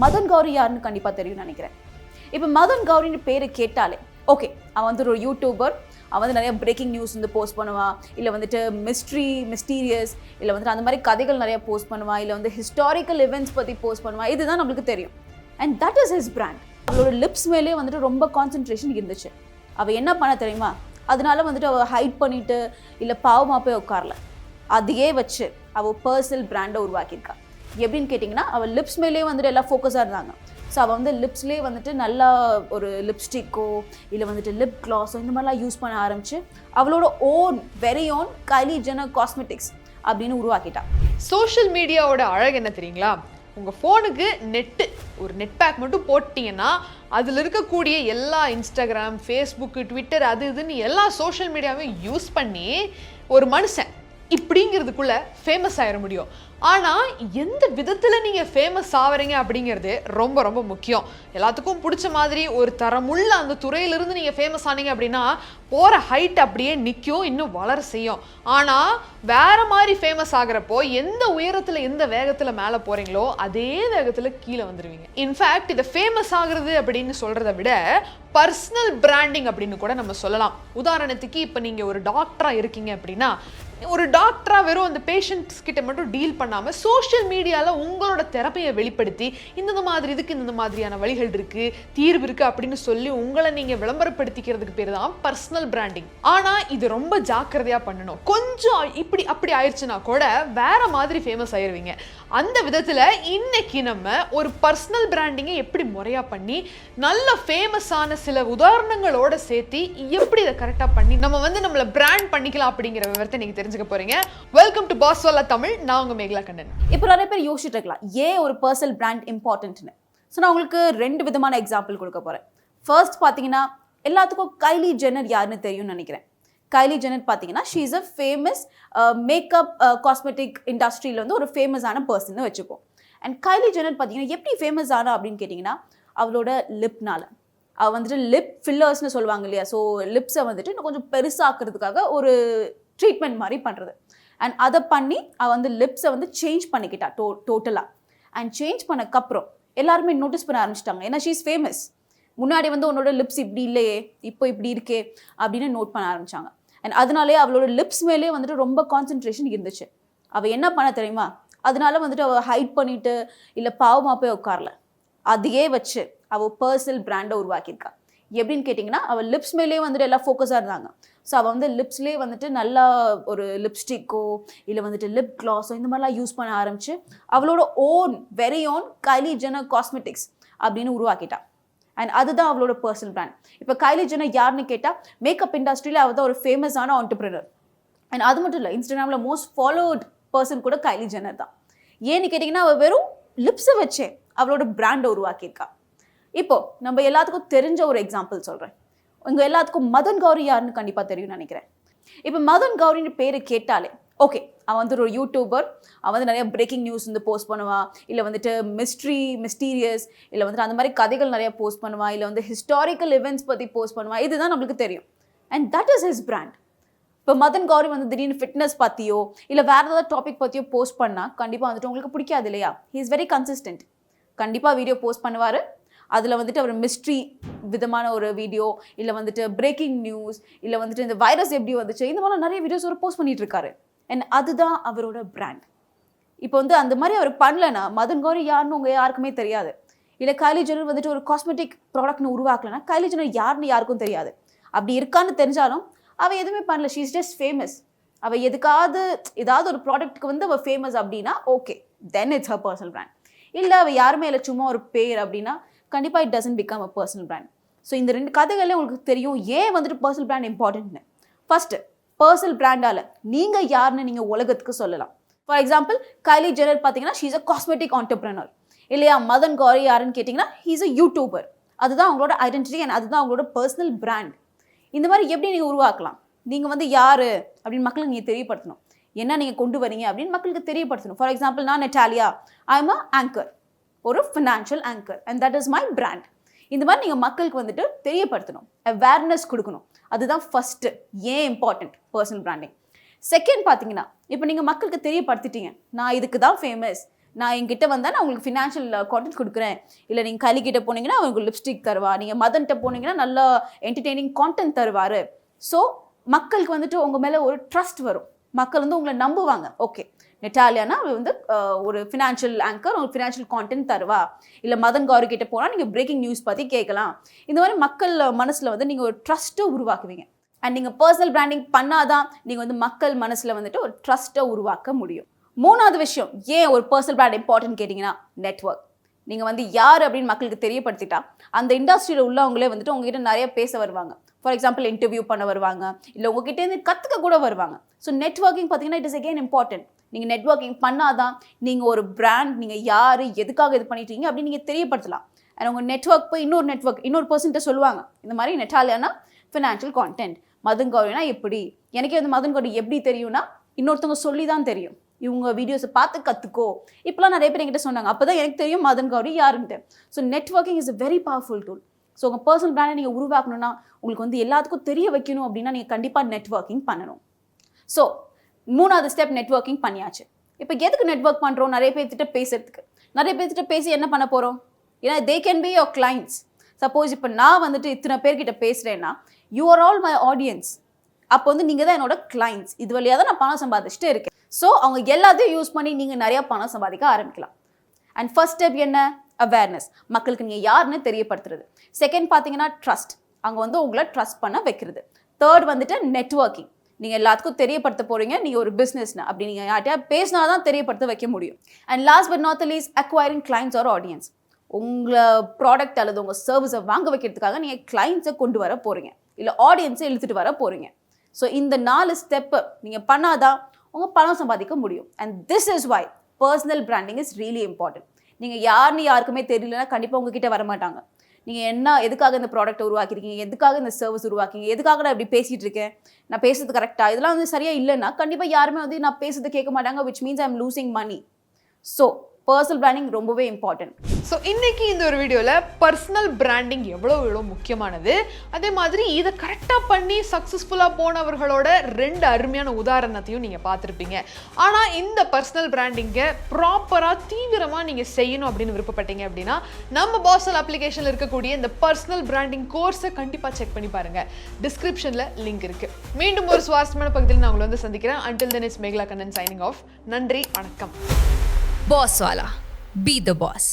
மதன் கௌரி யாருன்னு கண்டிப்பாக தெரியும்னு நினைக்கிறேன். இப்போ மதன் கௌரின்னு பேர் கேட்டாலே ஓகே, அவன் வந்து ஒரு யூடியூபர், அவன் வந்து நிறைய பிரேக்கிங் நியூஸ் வந்து போஸ்ட் பண்ணுவான், இல்லை வந்துட்டு மிஸ்டீரியஸ், இல்லை வந்துட்டு அந்த மாதிரி கதைகள் நிறைய போஸ்ட் பண்ணுவான், இல்லை வந்து ஹிஸ்டாரிக்கல் இவெண்ட்ஸ் பற்றி போஸ்ட் பண்ணுவான். இதுதான் நம்மளுக்கு தெரியும். And that is his brand. அவளோட லிப்ஸ் மேலே வந்துட்டு ரொம்ப கான்சென்ட்ரேஷன் இருந்துச்சு. அவள் என்ன பண்ண தெரியுமா, அதனால வந்துட்டு அவள் ஹைட் பண்ணிட்டு இல்லை பாவமாக போய் உட்காரல, அதையே வச்சு அவள் பர்சனல் பிராண்டை உருவாக்கியிருக்கா. எப்படின்னு கேட்டிங்கன்னா, அவள் லிப்ஸ் மேலே வந்துட்டு எல்லாம் ஃபோக்கஸாக இருந்தாங்க. ஸோ அவள் வந்து லிப்ஸ்லேயே வந்துட்டு நல்லா ஒரு லிப்ஸ்டிக்கோ இல்லை வந்துட்டு லிப் க்ளாஸோ இந்த மாதிரிலாம் யூஸ் பண்ண ஆரம்பிச்சு அவளோட வெரி ஓன் கைலி ஜெனர் காஸ்மெட்டிக்ஸ் அப்படின்னு உருவாக்கிட்டான். சோஷியல் மீடியாவோட அழகு என்ன தெரியுங்களா? உங்கள் ஃபோனுக்கு ஒரு நெட் பேக் மட்டும் போட்டிங்கன்னா அதில் இருக்கக்கூடிய எல்லா இன்ஸ்டாகிராம், ஃபேஸ்புக்கு, ட்விட்டர், அது இதுன்னு எல்லா சோஷியல் மீடியாவையும் யூஸ் பண்ணி ஒரு மனுஷன் இப்படிங்கிறதுக்குள்ள ஃபேமஸ் ஆயிட முடியும். ஆனால் எந்த விதத்தில் நீங்கள் ஃபேமஸ் ஆகிறீங்க அப்படிங்கிறது ரொம்ப ரொம்ப முக்கியம். எல்லாத்துக்கும் பிடிச்ச மாதிரி ஒரு தரமுள்ள அந்த துறையிலிருந்து நீங்கள் ஃபேமஸ் ஆனீங்க அப்படின்னா போகிற ஹைட் அப்படியே நிற்கும், இன்னும் வளர செய்யும். ஆனால் வேற மாதிரி ஃபேமஸ் ஆகிறப்போ எந்த உயரத்தில் எந்த வேகத்தில் மேலே போகிறீங்களோ அதே வேகத்தில் கீழே வந்துடுவீங்க. இன்ஃபேக்ட் இதை ஃபேமஸ் ஆகுறது அப்படின்னு சொல்கிறத விட பர்சனல் பிராண்டிங் அப்படின்னு கூட நம்ம சொல்லலாம். உதாரணத்துக்கு இப்போ நீங்கள் ஒரு டாக்டராக இருக்கீங்க அப்படின்னா, ஒரு டாக்டராக வெறும் அந்த பேஷண்ட்ஸ் கிட்ட மட்டும் டீல் பண்ணாமல் சோஷியல் மீடியாவில் உங்களோட திறமையை வெளிப்படுத்தி இந்த மாதிரி இதுக்கு இந்த மாதிரியான வழிகள் இருக்குது, தீர்வு இருக்குது அப்படின்னு சொல்லி உங்களை நீங்கள் விளம்பரப்படுத்திக்கிறதுக்கு பேர் தான் பர்சனல் பிராண்டிங். ஆனால் இது ரொம்ப ஜாக்கிரதையாக பண்ணணும். கொஞ்சம் அப்படி ஆயிடுச்சுன்னா கூட வேற மாதிரி ஃபேமஸ் ஆயிடுவீங்க. அந்த விதத்தில் இன்னைக்கு நம்ம ஒரு பர்சனல் பிராண்டிங்கை எப்படி முறையாக பண்ணி நல்ல ஃபேமஸான சில உதாரணங்களோட சேர்த்து எப்படி இதை கரெக்டாக பண்ணி நம்ம வந்து நம்மளை பிராண்ட் பண்ணிக்கலாம் அப்படிங்கிற விவரத்தை நீங்கள் தெரிஞ்சுக்க போறீங்க. வெல்கம் டு பாஸ் சொல்ல தமிழ். நான் உங்க மேகலா கண்ணன். இப்போ நிறைய பேர் யோசிச்சுட்டு இருக்கலாம், ஏன் ஒரு பர்சனல் பிராண்ட் இம்பார்ட்டன்ட்னு. ஸோ நான் உங்களுக்கு 2 விதமான எக்ஸாம்பிள் கொடுக்க போறேன். ஃபர்ஸ்ட் பார்த்தீங்கன்னா, எல்லாத்துக்கும் கைலி ஜெனர் யாருன்னு தெரியும்னு நினைக்கிறேன். கைலி ஜெனர் பார்த்தீங்கன்னா, she is a famous makeup cosmetic இண்டஸ்ட்ரியில் வந்து ஒரு ஃபேமஸான பர்சன் வச்சுப்போம். அண்ட் கைலி ஜெனர் பார்த்தீங்கன்னா எப்படி ஃபேமஸ் ஆனா அப்படின்னு கேட்டிங்கன்னா, அவளோட லிப்னால. அவள் வந்துட்டு லிப் ஃபில்லர்ஸ்னு சொல்லுவாங்க இல்லையா, ஸோ லிப்ஸை வந்துட்டு இன்னும் கொஞ்சம் பெருசாக்குறதுக்காக ஒரு ட்ரீட்மெண்ட் மாதிரி பண்ணுறது. அண்ட் அதை பண்ணி அவள் வந்து லிப்ஸை வந்து சேஞ்ச் பண்ணிக்கிட்டா டோட்டலாக. அண்ட் சேஞ்ச் பண்ணக்கப்புறம் எல்லாருமே நோட்டீஸ் பண்ண ஆரம்பிச்சிட்டாங்க. ஏன்னா ஷீ இஸ் ஃபேமஸ். முன்னாடி வந்து உன்னோட லிப்ஸ் இப்படி இல்லையே, இப்போ இப்படி இருக்கே அப்படின்னு நோட் பண்ண ஆரம்பிச்சாங்க. அண்ட் அதனாலே அவளோட லிப்ஸ் மேலே வந்துட்டு ரொம்ப கான்சென்ட்ரேஷன் இருந்துச்சு. அவள் என்ன பண்ண தெரியுமா, அதனால வந்துட்டு அவள் ஹைட் பண்ணிட்டு இல்லை பாவமாக போய் உட்காரல, அதையே வச்சு அவள் பர்சனல் பிராண்டை உருவாக்கியிருக்கா. எப்படின்னு கேட்டிங்கன்னா, அவள் லிப்ஸ் மேலே வந்துட்டு எல்லாம் ஃபோக்கஸாக இருந்தாங்க. ஸோ அவள் வந்து லிப்ஸ்லேயே வந்துட்டு நல்லா ஒரு லிப்ஸ்டிக்கோ இல்லை வந்துட்டு லிப் க்ளாஸோ இந்த மாதிரிலாம் யூஸ் பண்ண ஆரம்பிச்சு அவளோட வெரி ஓன் கைலி ஜெனர் காஸ்மெட்டிக்ஸ் அப்படின்னு உருவாக்கிட்டா. அண்ட் அதுதான் அவளோட பர்சனல் பிராண்ட். இப்போ கைலி ஜெனர் யாருன்னு கேட்டால், மேக்கப் இண்டஸ்ட்ரியில் அவள் தான் ஒரு ஃபேமஸான ஆண்டர்பிரினர். அண்ட் அது மட்டும் இல்லை, இன்ஸ்டாகிராமில் மோஸ்ட் ஃபாலோவர்ட் பர்சன் கூட கைலி ஜெனர் தான். ஏன்னு கேட்டிங்கன்னா, அவள் வெறும் லிப்ஸை வச்சே அவளோட பிராண்டை உருவாக்கியிருக்கா. இப்போ நம்ம எல்லாத்துக்கும் தெரிஞ்ச ஒரு எக்ஸாம்பிள் சொல்கிறேன். உங்கள் எல்லாத்துக்கும் மதன் கௌரி யாருன்னு கண்டிப்பாக தெரியும்னு நினைக்கிறேன். இப்போ மதன் கௌரின்னு பேர் கேட்டாலே ஓகே, அவன் வந்து ஒரு யூடியூபர், அவன் வந்து நிறைய பிரேக்கிங் நியூஸ் வந்து போஸ்ட் பண்ணுவான், இல்லை வந்துட்டு மிஸ்டீரியஸ், இல்லை வந்துட்டு அந்த மாதிரி கதைகள் நிறைய போஸ்ட் பண்ணுவான், இல்லை வந்து ஹிஸ்டாரிக்கல் இவெண்ட்ஸ் பற்றி போஸ்ட் பண்ணுவான். இதுதான் நம்மளுக்கு தெரியும். And that is his brand. இப்போ மதன் கௌரி வந்து திடீர்னு ஃபிட்னஸ் பற்றியோ இல்லை வேறு ஏதாவது டாபிக் பற்றியோ போஸ்ட் பண்ணால் கண்டிப்பாக வந்துட்டு உங்களுக்கு பிடிக்காது இல்லையா. He is very consistent. கண்டிப்பாக வீடியோ போஸ்ட் பண்ணுவார். அதில் வந்துட்டு அவர் மிஸ்ட்ரி விதமான ஒரு வீடியோ, இல்லை வந்துட்டு பிரேக்கிங் நியூஸ், இல்லை வந்துட்டு இந்த வைரஸ் எப்படி வந்துச்சு, இந்த மாதிரி நிறைய வீடியோஸ் அவர் போஸ்ட் பண்ணிட்டு இருக்காரு. அண்ட் அதுதான் அவரோட பிராண்ட். இப்போ வந்து அந்த மாதிரி அவர் பண்ணலன்னா மதன் கௌரி யாருன்னு உங்கள் யாருக்குமே தெரியாது. இல்லை கைலி ஜெனர் வந்துட்டு ஒரு காஸ்மெட்டிக் ப்ராடக்ட்னு உருவாக்கலன்னா கைலி ஜெனர் யாருன்னு யாருக்கும் தெரியாது. அப்படி இருக்கான்னு தெரிஞ்சாலும் அவள் எதுவுமே பண்ணல. She is just famous. அவள் ஏதாவது ஒரு ப்ராடக்ட்டுக்கு வந்து அவள் ஃபேமஸ் அப்படின்னா okay, then it's her personal brand. இல்லை அவள் யாருமே இல்லை சும்மா ஒரு பேர் அப்படின்னா கண்டிப்பாக it doesn't become a personal brand. So இந்த 2 கதைகளே உங்களுக்கு தெரியும் ஏன் வந்துட்டு பர்சனல் பிராண்ட் இம்பார்ட்டன்ட்னு. ஃபர்ஸ்ட்டு, பர்சனல் பிராண்டால் நீங்கள் யாருன்னு நீங்கள் உலகத்துக்கு சொல்லலாம். ஃபார் எக்ஸாம்பிள், கைலி ஜெனர் பார்த்தீங்கன்னா she is a cosmetic entrepreneur இல்லையா. மதன் கௌரி யாருன்னு கேட்டிங்கன்னா ஹீ இஸ் அ யூடியூபர். அதுதான் அவங்களோட ஐடென்டிட்டி அண்ட் அதுதான் அவங்களோட பர்சனல் பிராண்ட். இந்த மாதிரி எப்படி நீங்கள் உருவாக்கலாம்? நீங்கள் வந்து யார் அப்படின்னு மக்களுக்கு நீங்கள் தெரியப்படுத்தணும். என்ன நீங்கள் கொண்டு வரீங்க அப்படின்னு மக்களுக்கு தெரியப்படுத்தணும். ஃபார் எக்ஸாம்பிள், நான் Natalia, I am a anchor, ஒரு financial anchor and that is my brand. இந்த மாதிரி நீங்கள் மக்களுக்கு வந்துட்டு தெரியப்படுத்தணும், அவேர்னஸ் கொடுக்கணும். அதுதான் ஃபஸ்ட்டு ஏன் இம்பார்ட்டன்ட் பர்சனல் பிராண்டிங். செகண்ட் பார்த்தீங்கன்னா, இப்போ நீங்கள் மக்களுக்கு தெரியப்படுத்திட்டீங்க, நான் இதுக்கு தான் ஃபேமஸ், நான் என்கிட்ட வந்தால் நான் உங்களுக்கு ஃபினான்ஷியல் கான்டென்ட் கொடுக்குறேன். இல்லை நீங்கள் கைலிக்கிட்ட போனீங்கன்னா உங்களுக்கு லிப்ஸ்டிக் தருவா, நீங்கள் மதன்கிட்ட போனீங்கன்னா நல்ல என்டர்டெய்னிங் கான்டென்ட் தருவார். ஸோ மக்களுக்கு வந்துட்டு உங்கள் மேலே ஒரு ட்ரஸ்ட் வரும். மக்கள் வந்து உங்களை நம்புவாங்க. ஓகே, நெட்டாலியானா அவள் வந்து ஒரு ஃபினான்ஷியல் ஆங்கர், உங்களுக்கு ஃபினான்ஷியல் கான்டென்ட் தருவா. இல்லை மதன் கௌரி கிட்ட போனால் நீங்கள் பிரேக்கிங் நியூஸ் பற்றி கேட்கலாம். இந்த மாதிரி மக்கள் மனசில் வந்து நீங்கள் ஒரு ட்ரஸ்ட்டை உருவாக்குவீங்க. அண்ட் நீங்கள் பர்சனல் பிராண்டிங் பண்ணாதான் நீங்கள் வந்து மக்கள் மனசில் வந்துட்டு ஒரு ட்ரஸ்ட்டை உருவாக்க முடியும். மூணாவது விஷயம், ஏன் ஒரு பர்சனல் பிராண்ட் இம்பார்ட்டன்ட் கேட்டிங்கன்னா, நெட்வொர்க். நீங்கள் வந்து யார் அப்படின்னு மக்களுக்கு தெரியப்படுத்திட்டா அந்த இண்டஸ்ட்ரியில் உள்ளவங்களே வந்துட்டு உங்ககிட்ட நிறைய பேச வருவாங்க. ஃபார் எக்ஸாம்பிள் இன்டர்வியூ பண்ண வருவாங்க, இல்லை உங்ககிட்டேருந்து கற்றுக்க கூட வருவாங்க. ஸோ நெட்வொர்க்கிங் பார்த்தீங்கன்னா இட் இஸ் அகெயின் இம்பார்ட்டன்ட். நீங்கள் நெட்வொர்க்கிங் பண்ணாதான் நீங்கள் ஒரு பிராண்ட், நீங்கள் யார், எதுக்காக இது பண்ணிட்டீங்க அப்படின்னு நீங்கள் தெரியப்படுத்தலாம். அண்ட் உங்கள் நெட்வொர்க் போய் இன்னொரு பர்சன்ட்ட சொல்லுவாங்க, இந்த மாதிரி நெட்டாலியானா ஃபினான்ஷியல் கான்டென்ட், மதன் கௌரினா எப்படி, எனக்கே வந்து மதன் கௌரி எப்படி தெரியும்னா இன்னொருத்தவங்க சொல்லி தான் தெரியும். இவங்க வீடியோஸை பார்த்து கற்றுக்கோ, இப்போலாம் நிறைய பேர் என்கிட்ட சொன்னாங்க, அப்போ தான் எனக்கு தெரியும் மதன் கௌரி யாருன்ட்டு. So networking is a very powerful tool. So உங்கள் பர்சனல் பிராண்டை நீங்கள் உருவாக்கணும்னா, உங்களுக்கு வந்து எல்லாத்துக்கும் தெரிய வைக்கணும் அப்படின்னா நீங்கள் கண்டிப்பாக நெட்வொர்க்கிங் பண்ணணும். ஸோ மூணாவது ஸ்டெப் நெட்வொர்க்கிங் பண்ணியாச்சு. இப்போ எதுக்கு நெட்வொர்க் பண்ணுறோம்? நிறைய பேர்த்திட்ட பேசுறதுக்கு. நிறைய பேர்த்திட்ட பேசி என்ன பண்ண போகிறோம்? ஏன்னா they can be your clients. Suppose இப்போ நான் வந்துட்டு இத்தனை பேர்கிட்ட பேசுகிறேன்னா, you are all my audience. அப்போ வந்து நீங்கள் தான் என்னோட கிளைண்ட்ஸ். இது வழியாக தான் நான் பணம் சம்பாதிச்சுட்டு இருக்கேன். ஸோ அவங்க எல்லாத்தையும் யூஸ் பண்ணி நீங்கள் நிறையா பணம் சம்பாதிக்க ஆரம்பிக்கலாம். அண்ட் ஃபர்ஸ்ட் ஸ்டெப் என்ன? அவேர்னஸ். மக்களுக்கு நீங்கள் யாருன்னு தெரியப்படுத்துறது. செகண்ட் பார்த்தீங்கன்னா ட்ரஸ்ட். அவங்க வந்து உங்களை ட்ரஸ்ட் பண்ண வைக்கிறது. தேர்ட் வந்துட்டு நெட்வொர்க்கிங். நீங்கள் எல்லாத்துக்கும் தெரியப்படுத்த போகிறீங்க, நீங்கள் ஒரு பிஸ்னஸ்னா அப்படி நீங்கள் யார்ட்டையா பேசினா தான் தெரியப்படுத்த வைக்க முடியும். And last but not the least, acquiring clients R audience. உங்கள் ப்ராடக்ட் அல்லது உங்கள் சர்வீஸை வாங்க வைக்கிறதுக்காக நீங்கள் கிளைண்ட்ஸை கொண்டு வர போகிறீங்க, இல்லை ஆடியன்ஸை இழுத்துட்டு வர போகிறீங்க. ஸோ இந்த 4 ஸ்டெப்பு நீங்கள் பண்ணாதான் உங்கள் பணம் சம்பாதிக்க முடியும். And this is why personal branding is really important. நீங்கள் யாருன்னு யாருக்குமே தெரியலன்னா கண்டிப்பாக உங்ககிட்ட வரமாட்டாங்க. நீங்கள் எதுக்காக இந்த ப்ராடக்ட்டை உருவாக்கிருக்கீங்க, எதுக்காக இந்த சர்வீஸ் உருவாக்கிங்க, எதுக்காக நான் இப்படி பேசிகிட்டு இருக்கேன், நான் பேசுறது கரெக்டாக, இதெல்லாம் வந்து சரியாக இல்லைன்னா கண்டிப்பாக யாருமே வந்து நான் பேசுறது கேட்க மாட்டாங்க, which means I am losing money. So personal branding ரொம்பவே இம்பார்ட்டன்ட். ஸோ இன்னைக்கு இந்த ஒரு வீடியோவில் பர்சனல் பிராண்டிங் எவ்வளோ முக்கியமானது, அதே மாதிரி இதை கரெக்டாக பண்ணி சக்ஸஸ்ஃபுல்லாக போனவர்களோட 2 அருமையான உதாரணத்தையும் நீங்கள் பார்த்துருப்பீங்க. ஆனால் இந்த பர்சனல் பிராண்டிங்கை ப்ராப்பராக தீவிரமாக நீங்கள் செய்யணும் அப்படின்னு விருப்பப்பட்டீங்க அப்படின்னா நம்ம பாஸ்வெல் அப்ளிகேஷனில் இருக்கக்கூடிய இந்த பர்சனல் பிராண்டிங் கோர்ஸை கண்டிப்பாக செக் பண்ணி பாருங்கள். டிஸ்கிரிப்ஷனில் லிங்க் இருக்குது. மீண்டும் ஒரு சுவாரஸ்யமான பகுதியில் நான் உங்களை வந்து சந்திக்கிறேன். Until then, it's Meghla Kannan signing off. நன்றி, வணக்கம். Bosswala. Be the boss.